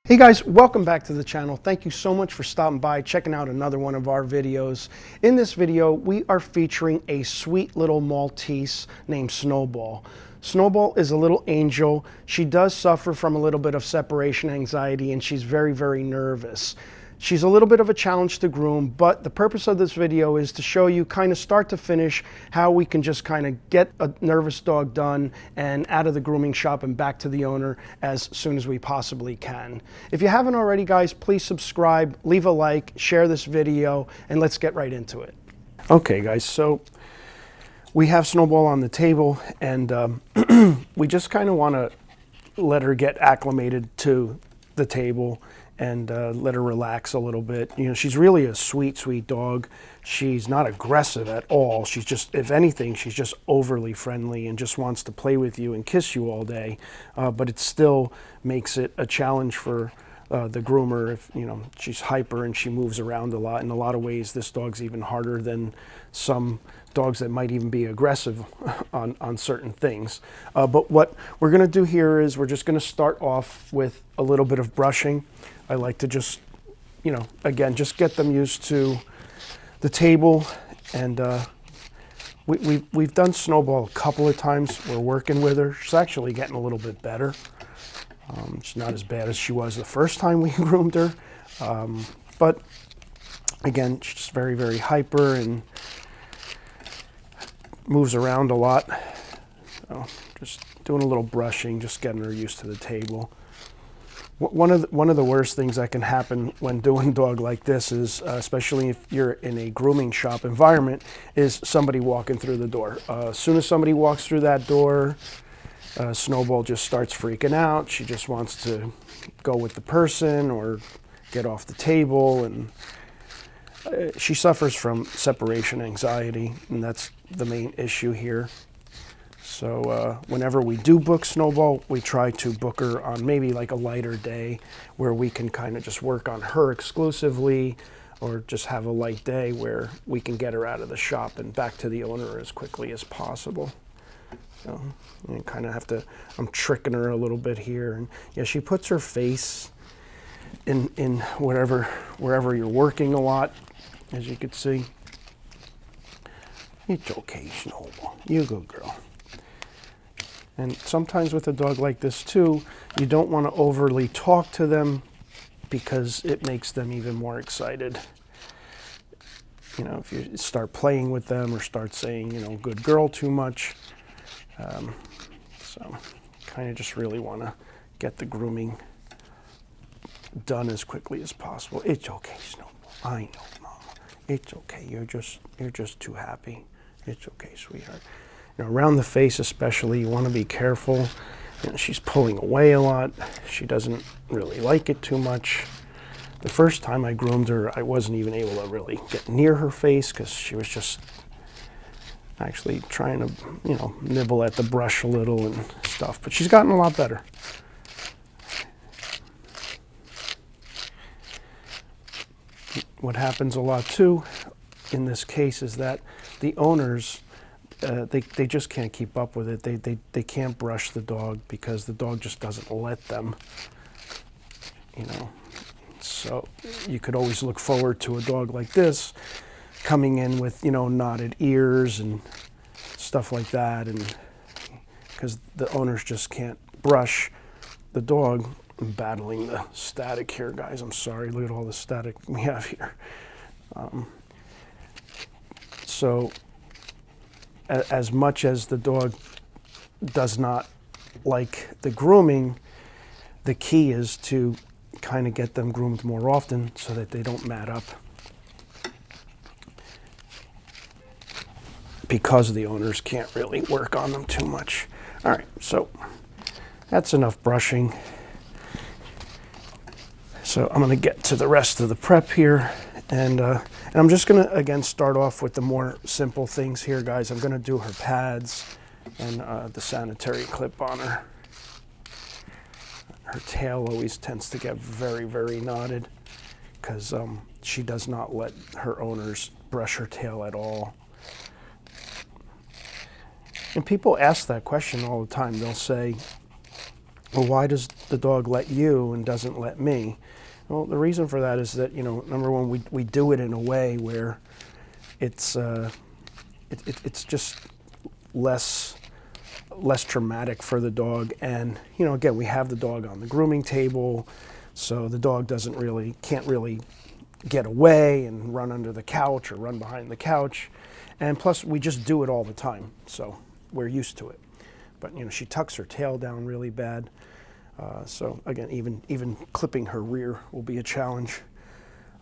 Hey guys, welcome back to the channel. Thank you so much for stopping by, checking out another one of our videos. In this video, we are featuring a sweet little Maltese named Snowball. Snowball is a little angel. She does suffer from a little bit of separation anxiety and she's very, very nervous. She's a little bit of a challenge to groom, but the purpose of this video is to show you kind of start to finish how we can just kind of get a nervous dog done and out of the grooming shop and back to the owner as soon as we possibly can. If you haven't already, guys, please subscribe, leave a like, share this video, and let's get right into it. Okay, guys, so we have Snowball on the table, and we just kind of want to let her get acclimated to the table and let her relax a little bit. You know, she's really a sweet, sweet dog. She's not aggressive at all. She's just, if anything, she's just overly friendly and just wants to play with you and kiss you all day. But it still makes it a challenge for the groomer if, you know, she's hyper and she moves around a lot. In a lot of ways, this dog's even harder than some dogs that might even be aggressive on certain things. But what we're gonna do here is we're just gonna start off with a little bit of brushing. I like to just, you know, again, just get them used to the table. And we've done Snowball a couple of times. We're working with her. She's actually getting a little bit better. She's not as bad as she was the first time we groomed her. But again, she's just very, very hyper and moves around a lot. So just doing a little brushing, just getting her used to the table. One of the worst things that can happen when doing a dog like this is, especially if you're in a grooming shop environment, is somebody walking through the door. As soon as somebody walks through that door, Snowball just starts freaking out. She just wants to go with the person or get off the table, and she suffers from separation anxiety, and that's the main issue here. So whenever we do book Snowball, we try to book her on maybe like a lighter day where we can kind of just work on her exclusively, or just have a light day where we can get her out of the shop and back to the owner as quickly as possible. So you kind of have to, I'm tricking her a little bit here. And yeah, she puts her face in wherever you're working a lot, as you can see. It's okay, Snowball. You're a good girl. And sometimes with a dog like this too, you don't want to overly talk to them because it makes them even more excited. You know, if you start playing with them or start saying, you know, good girl too much. So kind of just really want to get the grooming done as quickly as possible. It's okay, Snowball. I know, Mama. It's okay. You're just too happy. It's okay, sweetheart. You know, around the face especially, you want to be careful. You know, she's pulling away a lot. She doesn't really like it too much. The first time I groomed her, I wasn't even able to really get near her face because she was just actually trying to, you know, nibble at the brush a little and stuff. But she's gotten a lot better. What happens a lot too in this case is that the owners, they just can't keep up with it. They can't brush the dog because the dog just doesn't let them, you know. So you could always look forward to a dog like this coming in with, you know, knotted ears and stuff like that, and because the owners just can't brush the dog. I'm battling the static here, guys. I'm sorry. Look at all the static we have here. So as much as the dog does not like the grooming, the key is to kind of get them groomed more often so that they don't mat up, because the owners can't really work on them too much. All right, so that's enough brushing. So I'm going to get to the rest of the prep here, and I'm just going to, again, start off with the more simple things here, guys. I'm going to do her pads and the sanitary clip on her. Her tail always tends to get very, very knotted because she does not let her owners brush her tail at all. And people ask that question all the time. They'll say, Well, why does the dog let you and doesn't let me? Well, the reason for that is that, you know, number one, we do it in a way where it's just less traumatic for the dog. And, you know, again, we have the dog on the grooming table, so the dog can't really get away and run under the couch or run behind the couch. And plus, we just do it all the time, so we're used to it. But, you know, she tucks her tail down really bad. So again, even clipping her rear will be a challenge.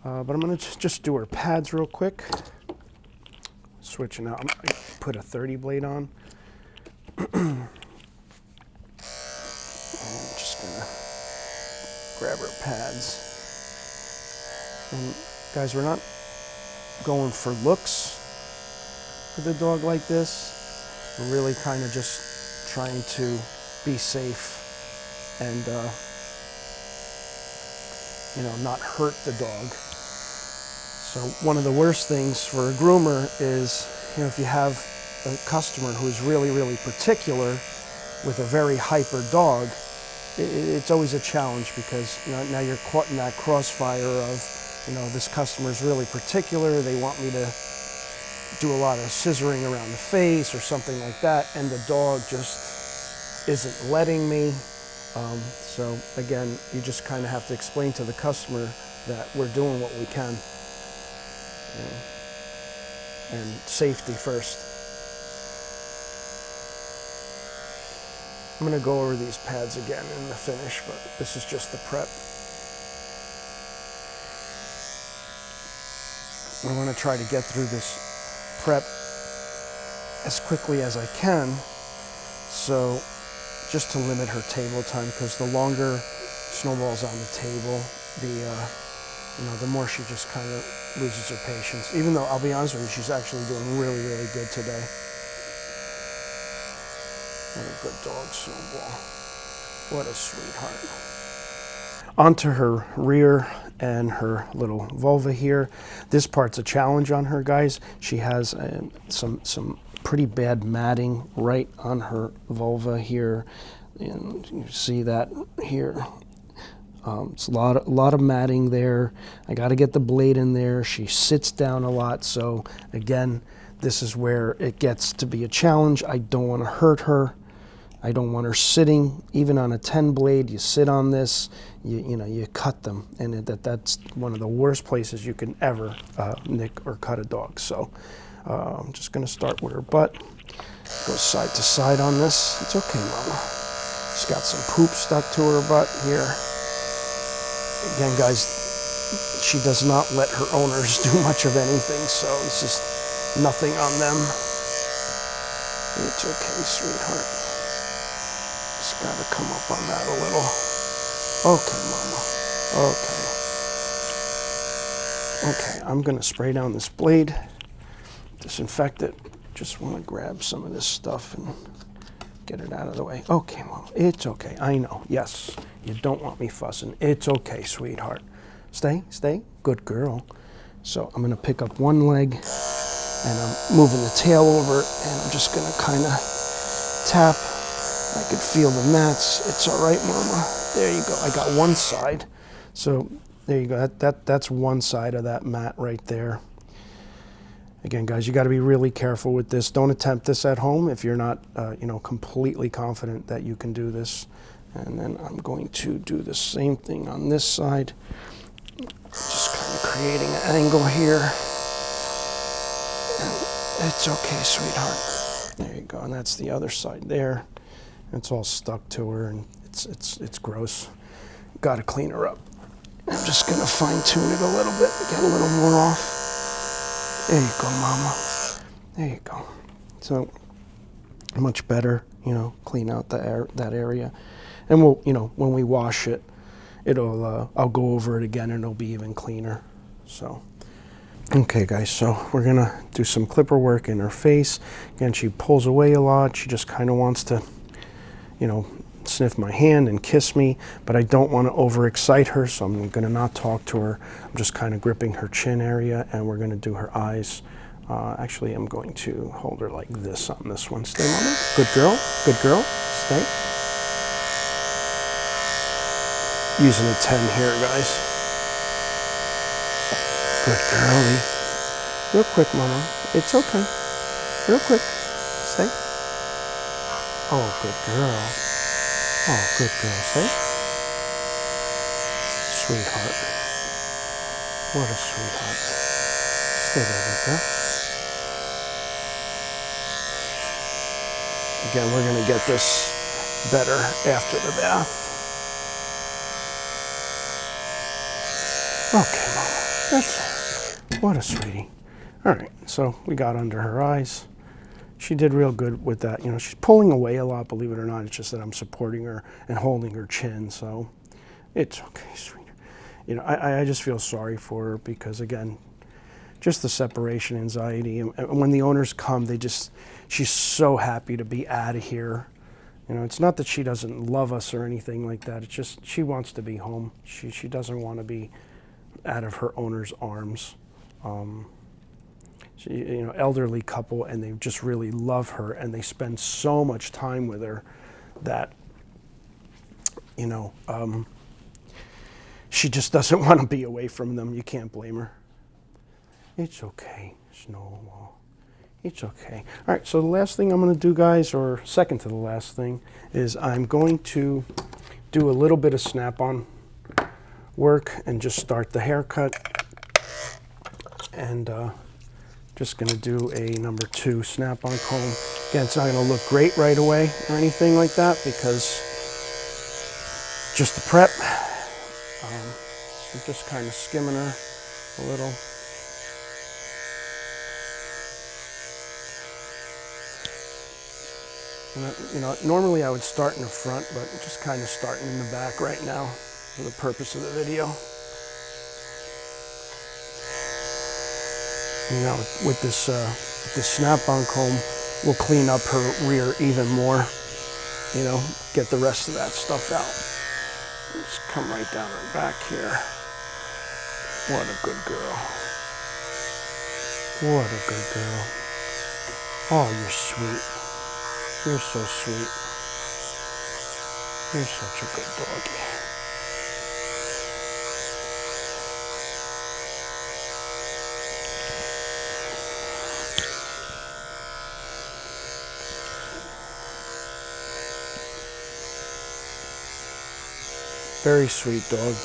But I'm going to just do her pads real quick. Switching out. I put a 30 blade on. And just going to grab her pads. And guys, we're not going for looks with a dog like this. We're really kind of just trying to be safe and you know, not hurt the dog. So one of the worst things for a groomer is, you know, if you have a customer who's really particular with a very hyper dog, it's always a challenge, because, you know, now you're caught in that crossfire of, you know, this customer is really particular, they want me to do a lot of scissoring around the face or something like that, and the dog just isn't letting me. So again, you just kind of have to explain to the customer that we're doing what we can, you know, and safety first. I'm going to go over these pads again in the finish, but this is just the prep. I want to try to get through this prep as quickly as I can, so just to limit her table time, because the longer Snowball's on the table, you know, the more she just kind of loses her patience. Even though, I'll be honest with you, she's actually doing really good today. What a good dog, Snowball. What a sweetheart. Onto her rear and her little vulva here. This part's a challenge on her, guys. She has some pretty bad matting right on her vulva here, and you see that here. It's a lot of matting there. I got to get the blade in there. She sits down a lot, so again, this is where it gets to be a challenge. I don't want to hurt her. I don't want her sitting. Even on a 10 blade, you sit on this, you know, you cut them, and that's one of the worst places you can ever nick or cut a dog. So I'm just going to start with her butt. Go side to side on this. It's okay, Mama. She's got some poop stuck to her butt here. Again, guys, she does not let her owners do much of anything, so it's just nothing on them. It's okay, sweetheart. Just gotta come up on that a little. Okay, Mama. Okay. Okay, I'm gonna spray down this blade, disinfect it. Just wanna grab some of this stuff and get it out of the way. Okay, Mom, it's okay. I know, yes, you don't want me fussing. It's okay, sweetheart. Stay, good girl. So I'm gonna pick up one leg and I'm moving the tail over, and I'm just gonna kinda tap. I could feel the mats. It's all right, Mama. There you go. I got one side. So there you go. That's one side of that mat right there. Again, guys, you got to be really careful with this. Don't attempt this at home if you're not, you know, completely confident that you can do this. And then I'm going to do the same thing on this side. Just kind of creating an angle here. And it's okay, sweetheart. There you go. And that's the other side there. It's all stuck to her, and it's gross. Got to clean her up. I'm just gonna fine tune it a little bit, get a little more off. There you go, Mama. There you go. So much better, you know. Clean out that area, and we'll, you know, when we wash it, it'll I'll go over it again, and it'll be even cleaner. So. Okay, guys, so we're gonna do some clipper work in her face. Again, she pulls away a lot. She just kind of wants to, you know, sniff my hand and kiss me, but I don't want to overexcite her, so I'm going to not talk to her. I'm just kind of gripping her chin area, and we're going to do her eyes. Actually, I'm going to hold her like this on this one. Stay, Mama. Good girl. Good girl. Stay. using a 10 here, guys. Good girlie. Real quick, Mama. It's okay. Real quick. Stay. Oh, good girl. Oh, good girl. Stay. Sweetheart. What a sweetheart. Stay there, good girl. Again, we're going to get this better after the bath. Okay, Mama. That's all. What a sweetie. All right, so we got under her eyes. She did real good with that. You know, she's pulling away a lot, believe it or not. It's just that I'm supporting her and holding her chin, so it's okay, sweetie. You know, I just feel sorry for her because, again, just the separation anxiety. And when the owners come, she's so happy to be out of here. You know, it's not that she doesn't love us or anything like that. It's just she wants to be home. She doesn't want to be out of her owner's arms. You know, elderly couple, and they just really love her, and they spend so much time with her that, you know, she just doesn't want to be away from them. You can't blame her. It's okay, Snowball. It's okay. All right, so the last thing I'm going to do, guys, or second to the last thing, is I'm going to do a little bit of snap-on work and just start the haircut. And just going to do a number 2 snap-on comb. Again, it's not going to look great right away or anything like that because just the prep. So just kind of skimming her a little. You know, normally I would start in the front, but I'm just kind of starting in the back right now for the purpose of the video. You know, with this snap-on comb, we'll clean up her rear even more. You know, get the rest of that stuff out. Just come right down her back here. What a good girl. What a good girl. Oh, you're sweet. You're so sweet. You're such a good doggy. Very sweet dog.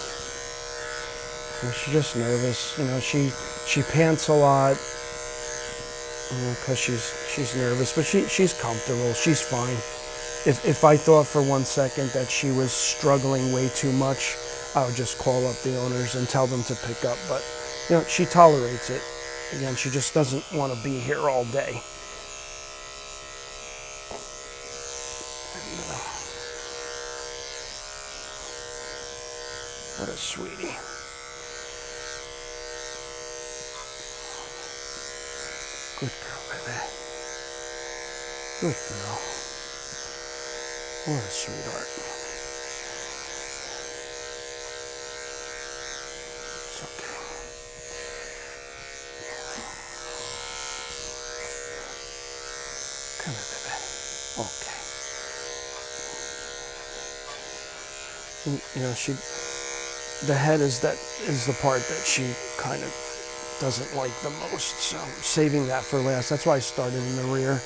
And she's just nervous. You know, she pants a lot. You know, because she's nervous, but she's comfortable. She's fine. If I thought for 1 second that she was struggling way too much, I would just call up the owners and tell them to pick up. But you know, she tolerates it. Again, she just doesn't want to be here all day. What a sweetie. Good girl, baby. Good girl. What a sweetheart. It's okay. Come here, baby. Okay. You know, the head is the part that she kind of doesn't like the most, so I'm saving that for last. That's why I started in the rear.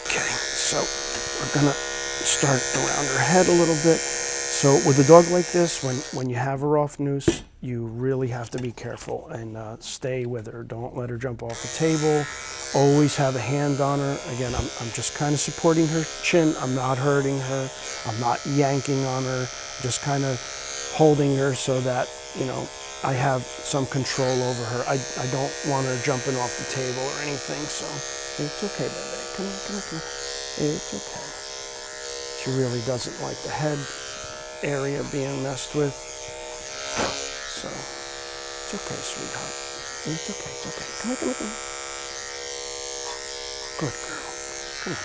Okay, so we're gonna start around her head a little bit. So with a dog like this, when you have her off noose, you really have to be careful and stay with her. Don't let her jump off the table. Always have a hand on her. Again, I'm just kind of supporting her chin. I'm not hurting her. I'm not yanking on her. Just kind of holding her so that, you know, I have some control over her. I don't want her jumping off the table or anything, so it's okay, baby. Come on, come on, come on. It's okay. She really doesn't like the head area being messed with. So it's okay, sweetheart. It's okay, it's okay. Come on, come on, come on. Good girl. Come on.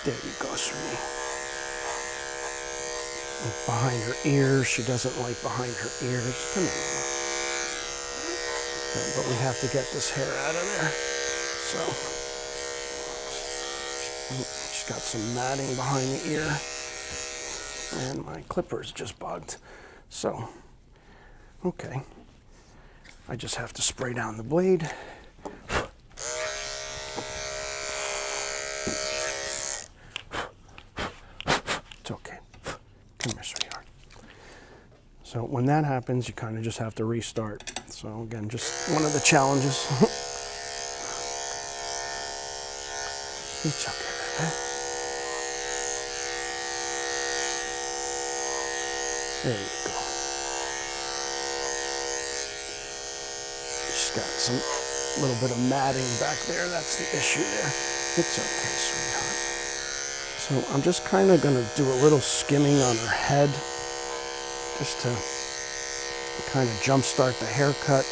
There you go, sweetie. Behind her ears. She doesn't like behind her ears. Come on, Mama. But we have to get this hair out of there. So she's got some matting behind the ear. And my clipper's just bugged. So, okay. I just have to spray down the blade. It's okay. Come here, sweetheart. So when that happens, you kind of just have to restart. So again, just one of the challenges. It's okay, baby. There you go. Just got some little bit of matting back there. That's the issue there. It's okay, sweetheart. So I'm just kind of going to do a little skimming on her head, just to kind of jumpstart the haircut,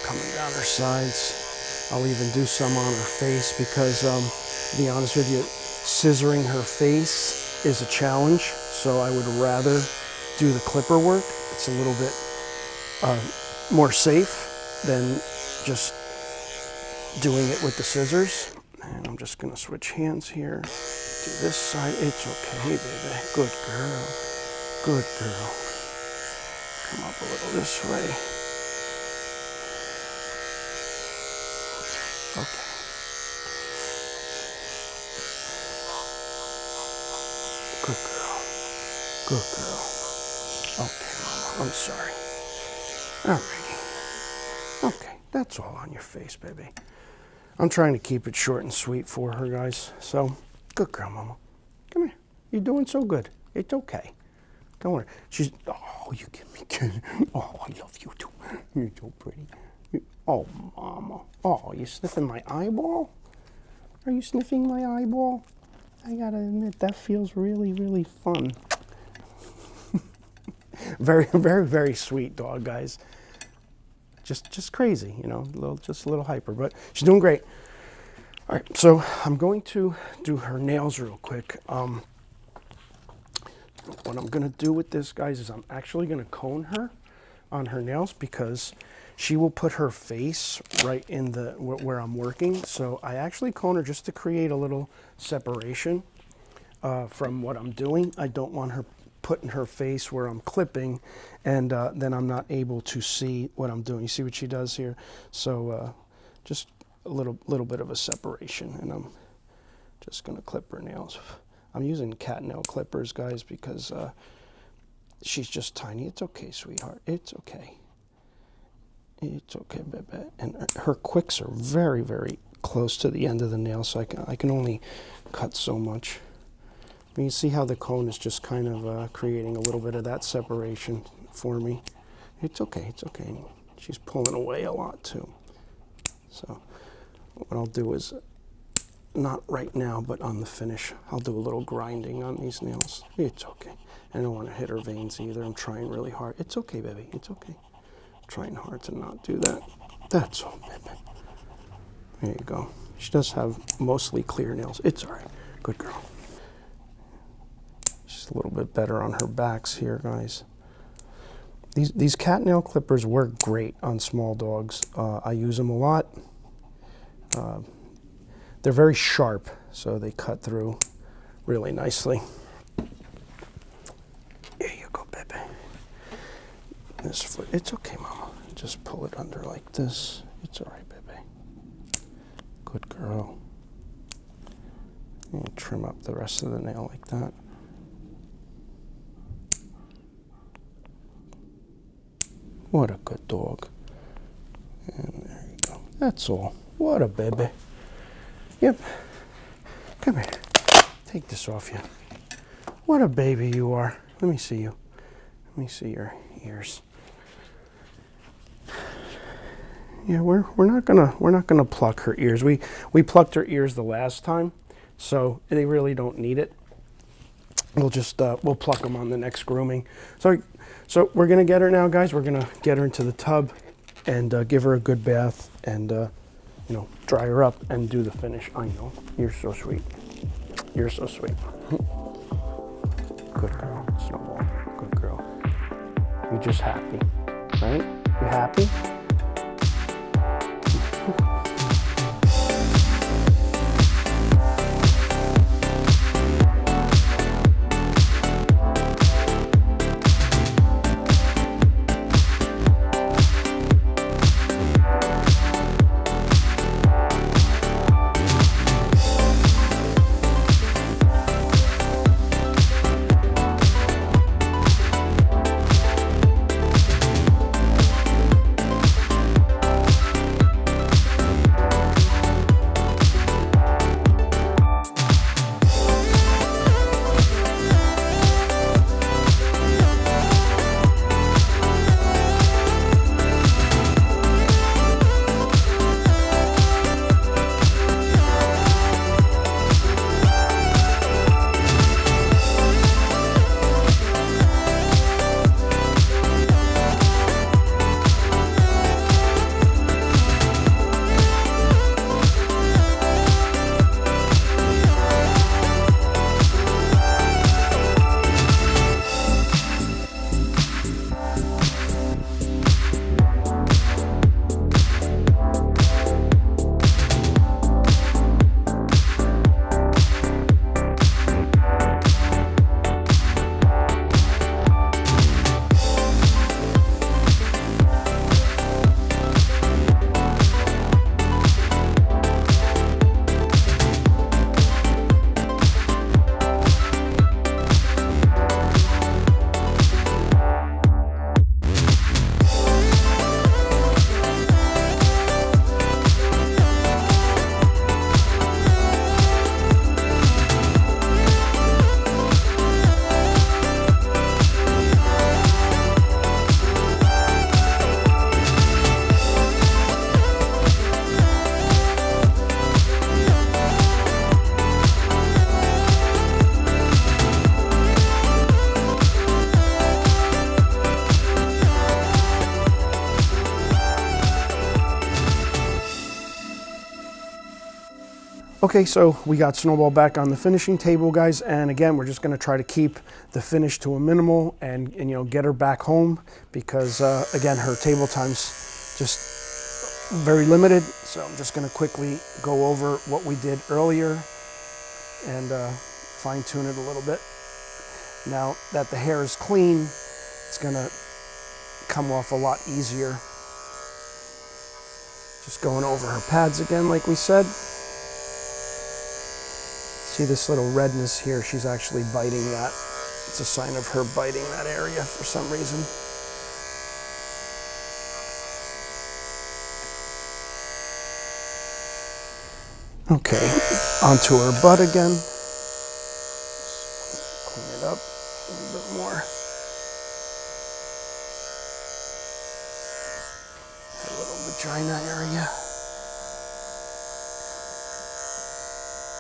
coming down her sides. I'll even do some on her face because, to be honest with you, scissoring her face is a challenge. So I would rather do the clipper work. It's a little bit more safe than just doing it with the scissors. And I'm just gonna switch hands here. Do this side. It's okay, baby. Good girl. Good girl. Come up a little this way. Okay. Good girl. Good girl. Okay, Mama. I'm sorry. Alrighty. Okay, that's all on your face, baby. I'm trying to keep it short and sweet for her, guys. So, good girl, Mama. Come here. You're doing so good. It's okay. Don't worry. She's, oh, you give me kiss. Oh, I love you too. You're so pretty. Oh, Mama. Oh, you sniffing my eyeball? Are you sniffing my eyeball? I gotta admit, that feels really, really fun. Very, very, very sweet dog, guys. Just crazy, you know, just a little hyper, but she's doing great. All right, so I'm going to do her nails real quick. What I'm gonna do with this, guys, is I'm actually gonna cone her on her nails because she will put her face right in the where I'm working. So I actually cone her just to create a little separation from what I'm doing. I don't want her putting her face where I'm clipping, and then I'm not able to see what I'm doing. You see what she does here? So just a little bit of a separation, and I'm just gonna clip her nails. I'm using cat nail clippers, guys, because she's just tiny. It's okay, sweetheart. It's okay. It's okay, baby. And her quicks are very, very close to the end of the nail, so I can only cut so much. But you see how the cone is just kind of creating a little bit of that separation for me. It's okay, it's okay. She's pulling away a lot too. So what I'll do is, not right now, but on the finish, I'll do a little grinding on these nails. It's okay. I don't want to hit her veins either. I'm trying really hard. It's okay, baby. It's okay. I'm trying hard to not do that. That's all, baby. There you go. She does have mostly clear nails. It's all right. Good girl. Just a little bit better on her backs here, guys. These cat nail clippers work great on small dogs. I use them a lot. They're very sharp, so they cut through really nicely. Here you go, baby. This foot, it's okay, Mama. Just pull it under like this. It's all right, baby. Good girl. And trim up the rest of the nail like that. What a good dog. And there you go. That's all. What a baby. Yep. Come here. Take this off you. What a baby you are. Let me see you. Let me see your ears. Yeah, we're not gonna pluck her ears. We plucked her ears the last time, so they really don't need it. We'll just we'll pluck them on the next grooming. So we're gonna get her now, guys. We're gonna get her into the tub and give her a good bath and you know, dry her up and do the finish. I know, you're so sweet. You're so sweet. Good girl, Snowball. Good girl. You're just happy, right? You happy? Okay, so we got Snowball back on the finishing table, guys, and again, we're just going to try to keep the finish to a minimal and you know, get her back home because again, her table time's just very limited. So I'm just going to quickly go over what we did earlier and fine tune it a little bit. Now that the hair is clean, it's going to come off a lot easier. Just going over her pads again, like we said. See this little redness here? She's actually biting that. It's a sign of her biting that area for some reason. Okay, onto her butt again. Clean it up a little bit more. Her little vagina area.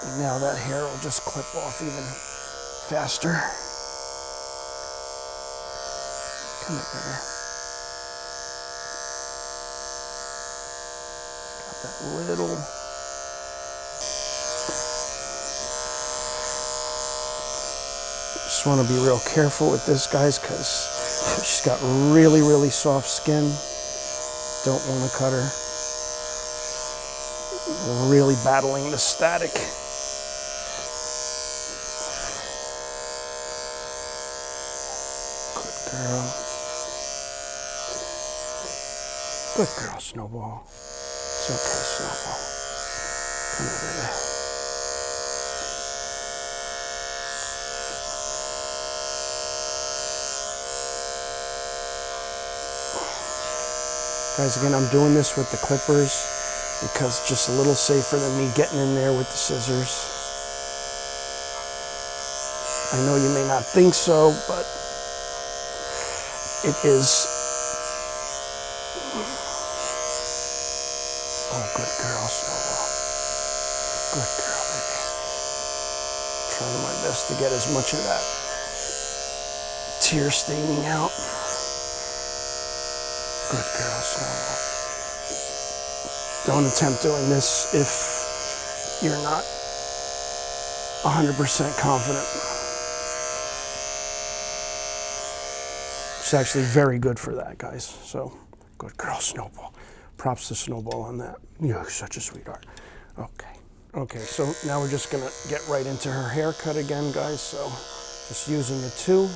And now that hair will just clip off even faster. Come here. Got that little. Just want to be real careful with this, guys, because she's got really, really soft skin. Don't want to cut her. We're really battling the static. Girl. Good girl, Snowball. It's okay, Snowball. Come over here. Guys, again, I'm doing this with the clippers because it's just a little safer than me getting in there with the scissors. I know you may not think so, but it is. Oh, good girl, Snowball. Good girl, baby. Trying my best to get as much of that tear staining out. Good girl, Snowball. Don't attempt doing this if you're not 100% confident. She's actually very good for that, guys. So, good girl, Snowball. Props to Snowball on that. You're such a sweetheart. Okay. Okay, so now we're just gonna get right into her haircut again, guys. So, just using a 2.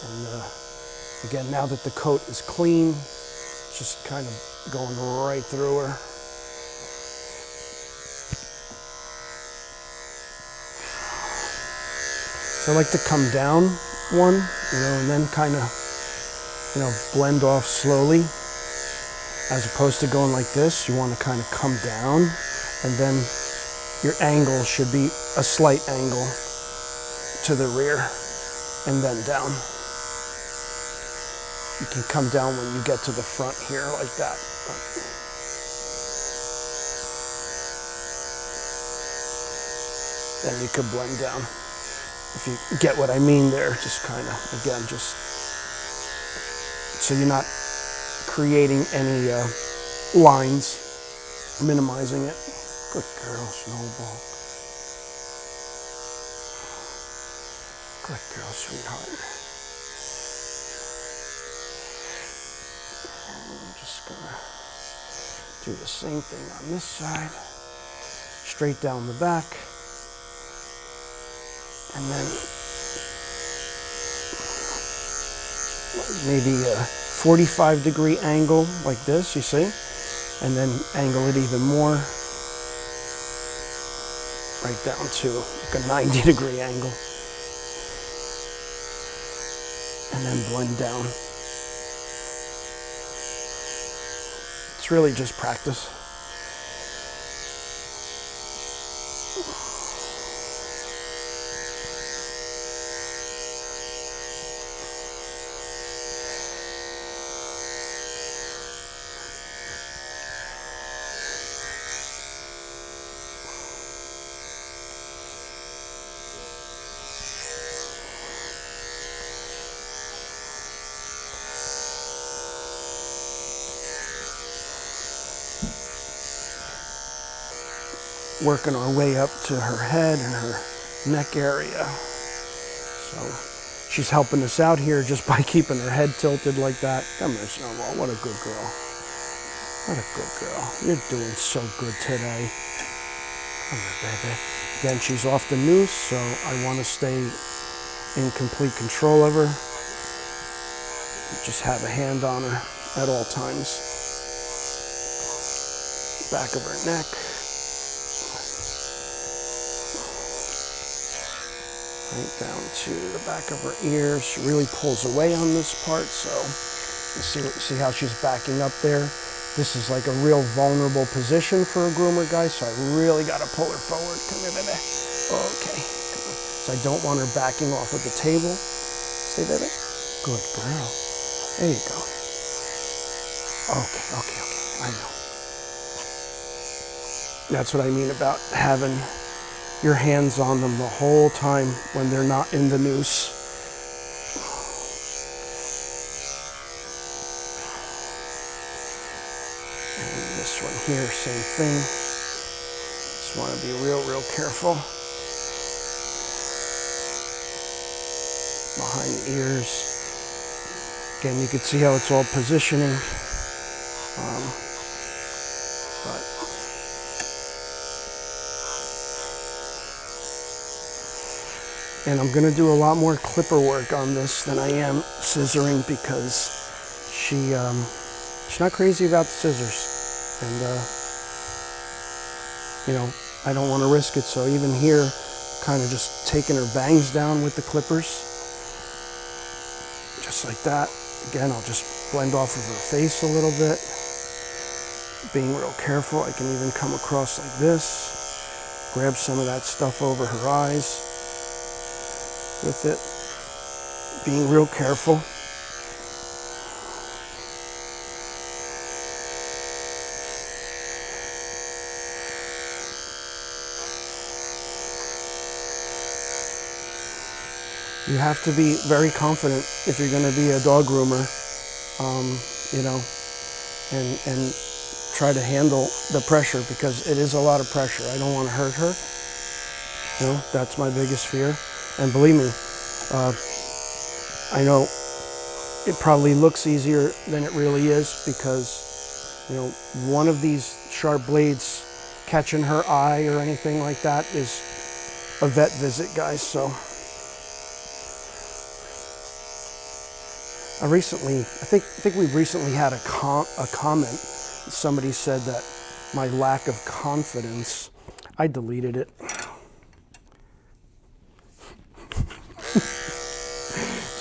And again, now that the coat is clean, just kind of going right through her. So I like to come down one, you know, and then kind of, you know, blend off slowly. As opposed to going like this, you want to kind of come down, and then your angle should be a slight angle to the rear, and then down. You can come down when you get to the front here like that. Then you could blend down. If you get what I mean there, just kind of, again, just so you're not creating any lines, minimizing it. Good girl, Snowball. Good girl, sweetheart. I'm just gonna do the same thing on this side. Straight down the back. And then maybe a 45-degree angle like this, you see? And then angle it even more. Right down to like a 90-degree angle. And then blend down. It's really just practice. working our way up to her head and her neck area. So she's helping us out here just by keeping her head tilted like that. Come here, Snowball. What a good girl. What a good girl. You're doing so good today. Come here, baby. Again, she's off the noose, so I want to stay in complete control of her. Just have a hand on her at all times. Back of her neck. Right down to the back of her ears. She really pulls away on this part, so you see how she's backing up there? This is like a real vulnerable position for a groomer, guys, so I really got to pull her forward. Come here, baby. Okay. Come on. So I don't want her backing off of the table. Stay, baby. Good girl. There you go. Okay. I know. That's what I mean about having your hands on them the whole time when they're not in the noose. And this one here, same thing. Just want to be real careful. Behind the ears. Again, you can see how it's all positioning. And I'm going to do a lot more clipper work on this than I am scissoring because she's not crazy about the scissors. And, I don't want to risk it. So even here, kind of just taking her bangs down with the clippers. Just like that. Again, I'll just blend off of her face a little bit. Being real careful. I can even come across like this. Grab some of that stuff over her eyes. With it, being real careful. You have to be very confident if you're going to be a dog groomer, and try to handle the pressure because it is a lot of pressure. I don't want to hurt her. That's my biggest fear. And believe me, I know it probably looks easier than it really is because, one of these sharp blades catching her eye or anything like that is a vet visit, guys. So I think we recently had a comment. Somebody said that my lack of confidence, I deleted it.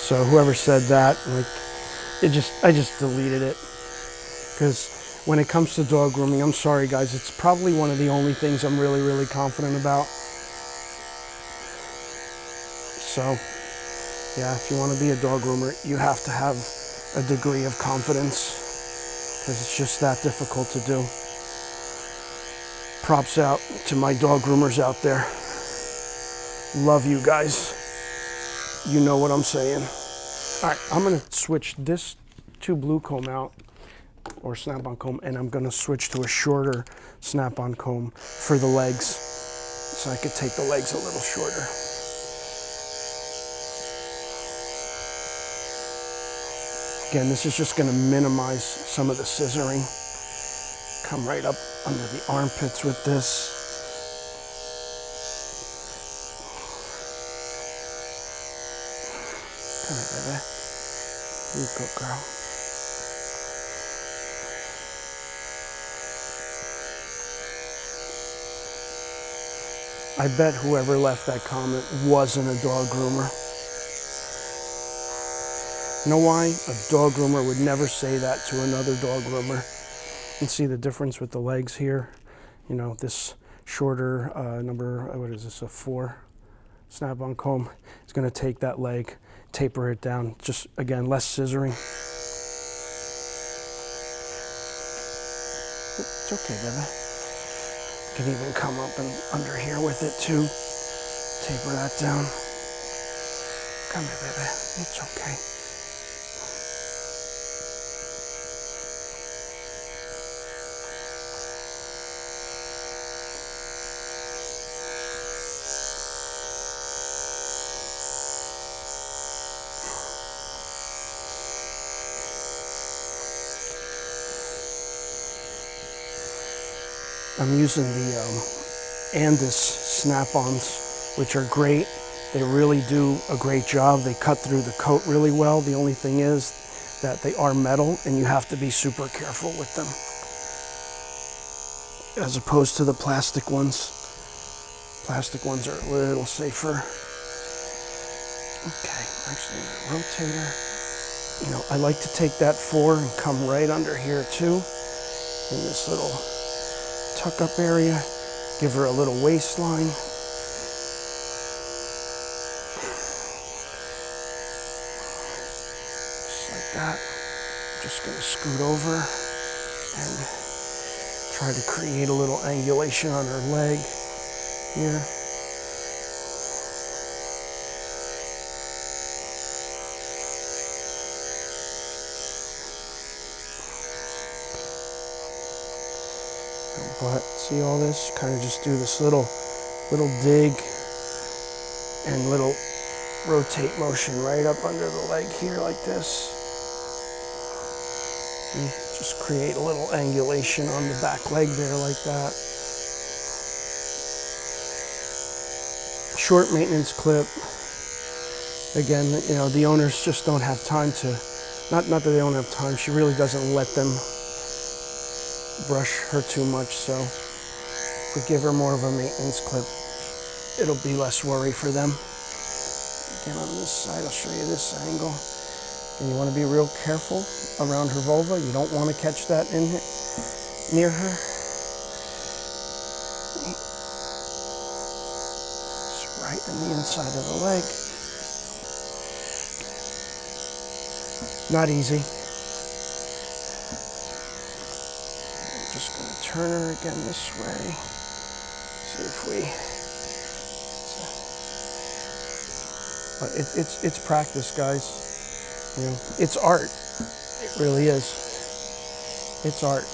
So whoever said that, I just deleted it. Because when it comes to dog grooming, I'm sorry guys, it's probably one of the only things I'm really confident about. So, yeah, if you want to be a dog groomer, you have to have a degree of confidence. Because it's just that difficult to do. Props out to my dog groomers out there. Love you guys. You know what I'm saying. All right, I'm going to switch this 2 blue comb out, or snap-on comb, and I'm going to switch to a shorter snap-on comb for the legs, so I could take the legs a little shorter. Again, this is just going to minimize some of the scissoring. Come right up under the armpits with this. Come here, baby. You good girl. I bet whoever left that comment wasn't a dog groomer. You know why? A dog groomer would never say that to another dog groomer. You can see the difference with the legs here. This shorter what is this, a 4 snap-on comb. It's going to take that leg, taper it down. Just, again, less scissoring. It's okay, baby. You can even come up and under here with it too. Taper that down. Come here, baby. It's okay. I'm using the Andis snap-ons, which are great. They really do a great job. They cut through the coat really well. The only thing is that they are metal and you have to be super careful with them, as opposed to the plastic ones. Plastic ones are a little safer. Okay, actually, rotator. You know, I like to take that 4 and come right under here too, in this little tuck-up area. Give her a little waistline. Just like that. I'm just going to scoot over and try to create a little angulation on her leg here. But see all this? Kind of just do this little dig and little rotate motion right up under the leg here like this. And just create a little angulation on the back leg there like that. Short maintenance clip. Again, you know, the owners just don't have time to, not that they don't have time, she really doesn't let them brush her too much, so if we give her more of a maintenance clip, it'll be less worry for them. Again, on this side, I'll show you this angle. And you want to be real careful around her vulva. You don't want to catch that in near her. It's right in the inside of the leg. Not easy. Just going to turn her again this way. See if we. But it's practice, guys. You know, it's art. It really is. It's art.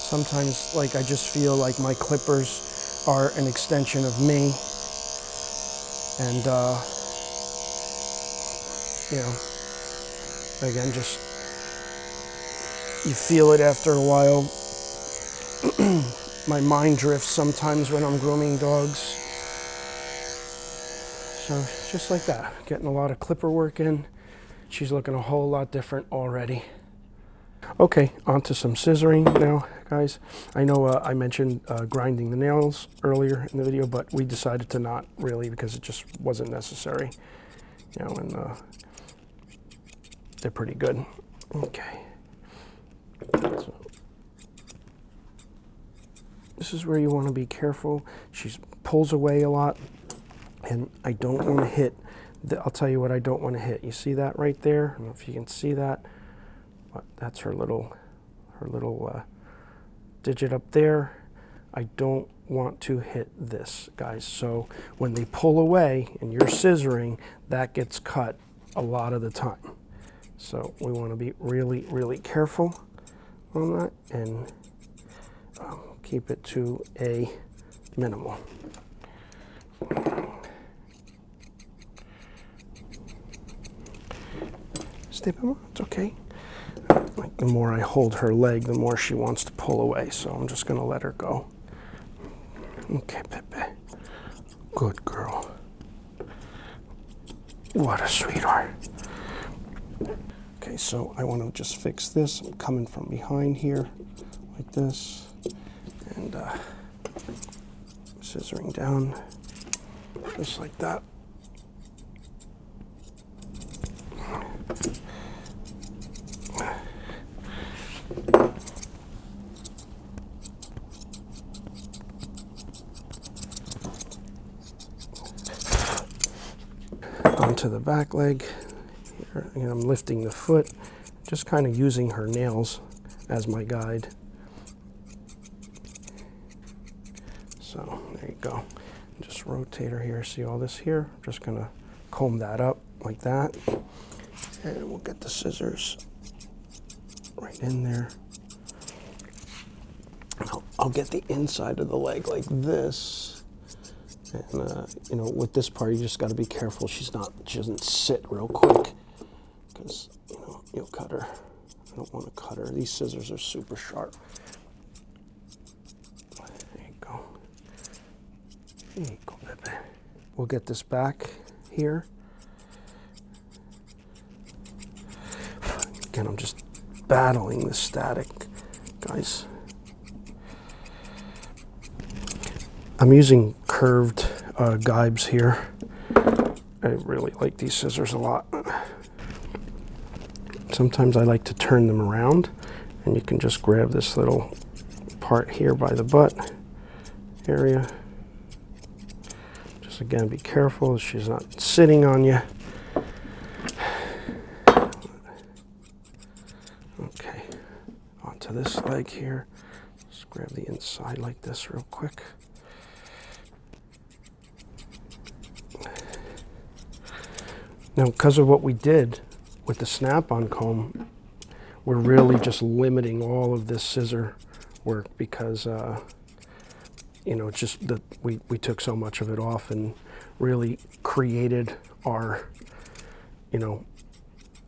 Sometimes, like, I just feel like my clippers are an extension of me. And, you know, again, just, you feel it after a while. My mind drifts sometimes when I'm grooming dogs. So, just like that, getting a lot of clipper work in. She's looking a whole lot different already. Okay, on to some scissoring now, guys. I know I mentioned grinding the nails earlier in the video, but we decided to not really because it just wasn't necessary. You know, and they're pretty good. Okay. So, this is where you want to be careful. She pulls away a lot, and I don't want to hit. I'll tell you what I don't want to hit. You see that right there? I don't know if you can see that. But that's her little digit up there. I don't want to hit this, guys. So when they pull away and you're scissoring, that gets cut a lot of the time. So we want to be really, really careful on that and keep it to a minimal. Step them, it's okay. Like the more I hold her leg, the more she wants to pull away. So I'm just going to let her go. Okay, Pepe. Good girl. What a sweetheart. Okay, so I want to just fix this. I'm coming from behind here, like this, and scissoring down, just like that. Onto the back leg. Here, and I'm lifting the foot, just kind of using her nails as my guide. So there you go. Just rotate her here. See all this here? I'm just gonna comb that up like that, and we'll get the scissors right in there. I'll get the inside of the leg like this, And you know, with this part, you just got to be careful she doesn't sit real quick, because you know you'll cut her. I don't want to cut her. These scissors are super sharp. There you go. There you go, baby. We'll get this back here. Again, I'm just battling the static, guys. I'm using curved guides here. I really like these scissors a lot. Sometimes I like to turn them around, and you can just grab this little part here by the butt area. Just again, be careful she's not sitting on you. Okay, onto this leg here. Just grab the inside like this real quick. Now, because of what we did with the snap-on comb, we're really just limiting all of this scissor work because, you know, it's just that we took so much of it off and really created our, you know,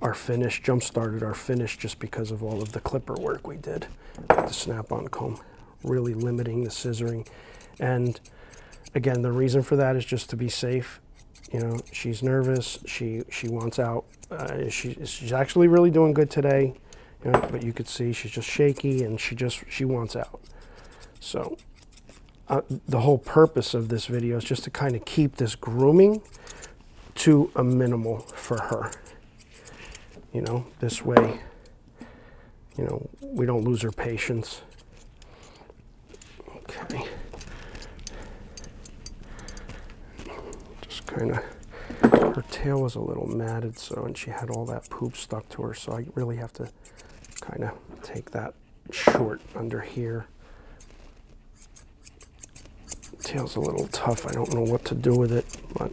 our finish, jump-started our finish just because of all of the clipper work we did with the snap-on comb, really limiting the scissoring. And again, the reason for that is just to be safe. You know, she's nervous. She wants out. She's actually really doing good today. You know, but you could see she's just shaky and she wants out. So the whole purpose of this video is just to kind of keep this grooming to a minimal for her. You know, this way, you know, we don't lose her patience. Okay. Kind of, her tail was a little matted, so, and she had all that poop stuck to her, so I really have to kind of take that short under here. Tail's a little tough. I don't know what to do with it, but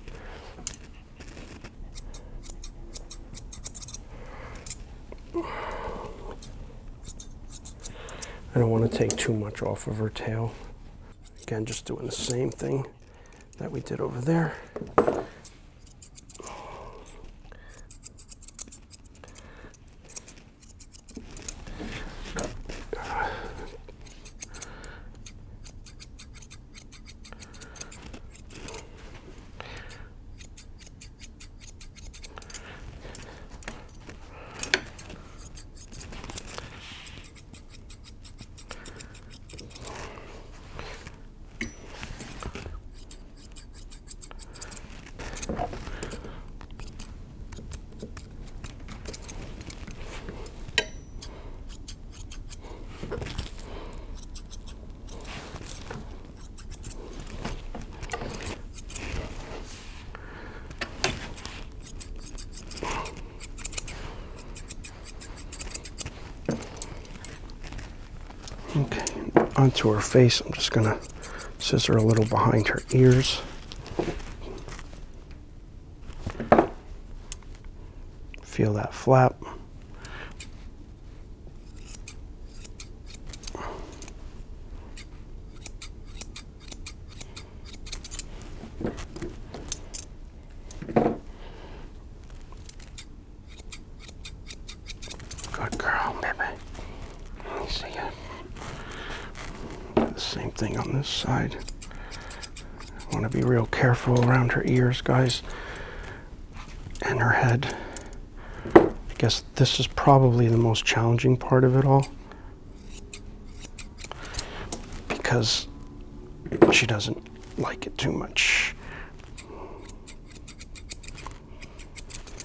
I don't want to take too much off of her tail. Again, just doing the same thing that we did over there. Okay, onto her face, I'm just gonna scissor a little behind her ears. Feel that flap. Good girl, baby. Let me see ya. Same thing on this side. I want to be real careful around her ears, guys, and her head. I guess this is probably the most challenging part of it all, because she doesn't like it too much.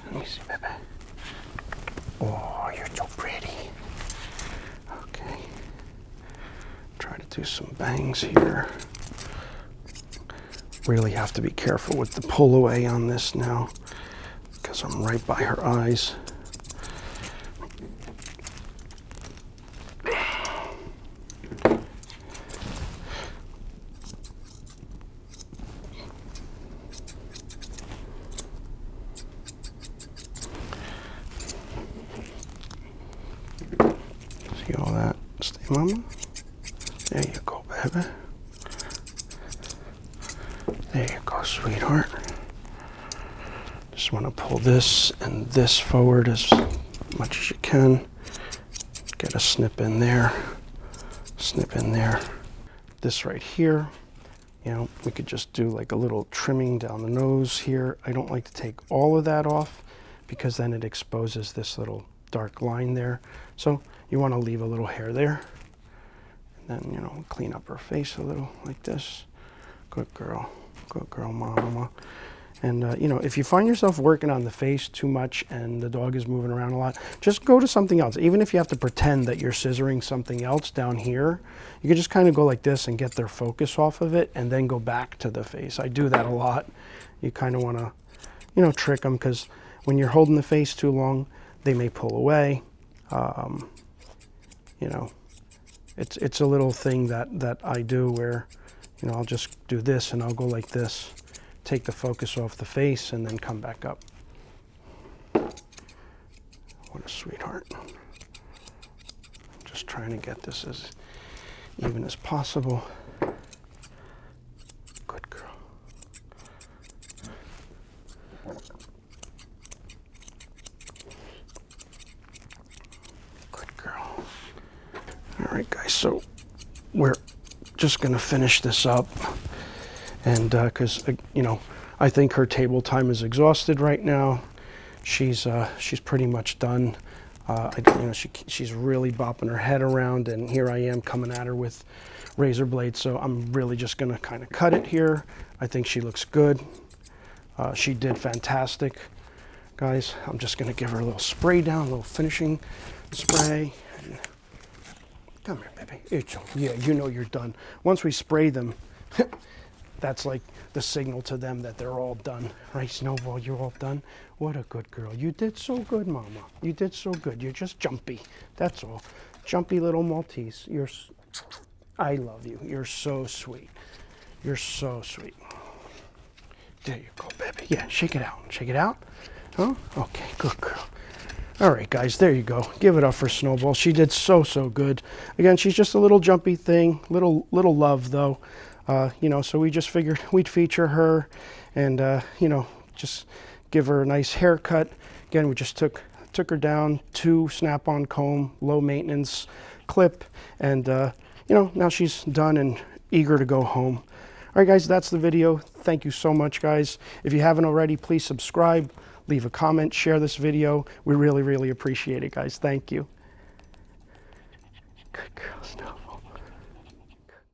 Let me see, baby. Oh, you're so pretty. Okay. Try to do some bangs here. Really have to be careful with the pull away on this now, because I'm right by her eyes. See all that? Stay, mama. There you go, baby. There you sweetheart. Just want to pull this and this forward as much as you can. Get a snip in there, snip in there. This right here, you know, we could just do like a little trimming down the nose here. I don't like to take all of that off because then it exposes this little dark line there. So you want to leave a little hair there. And then, you know, clean up her face a little like this. Good girl, mama. And, you know, if you find yourself working on the face too much and the dog is moving around a lot, just go to something else. Even if you have to pretend that you're scissoring something else down here, you can just kind of go like this and get their focus off of it and then go back to the face. I do that a lot. You kind of want to, you know, trick them because when you're holding the face too long, they may pull away. You know, it's a little thing that I do where, you know, I'll just do this and I'll go like this. Take the focus off the face and then come back up. What a sweetheart. I'm just trying to get this as even as possible. Good girl. Good girl. All right, guys, so we're just gonna finish this up. And because you know, I think her table time is exhausted right now. She's pretty much done. You know, she's really bopping her head around, and here I am coming at her with razor blades. So I'm really just gonna kind of cut it here. I think she looks good. She did fantastic, guys. I'm just gonna give her a little spray down, a little finishing spray. And come here, baby. Yeah, you know you're done. Once we spray them. That's like the signal to them that they're all done. Right, Snowball, you're all done? What a good girl. You did so good, Mama. You did so good. You're just jumpy. That's all. Jumpy little Maltese. I love you. You're so sweet. You're so sweet. There you go, baby. Yeah, shake it out. Shake it out. Huh? Okay, good girl. All right, guys, there you go. Give it up for Snowball. She did so good. Again, she's just a little jumpy thing. Little love, though. You know, so we just figured we'd feature her and, you know, just give her a nice haircut. Again, we just took her down to snap-on comb, low maintenance clip, and, you know, now she's done and eager to go home. All right, guys, that's the video. Thank you so much, guys. If you haven't already, please subscribe, leave a comment, share this video. We really appreciate it, guys. Thank you.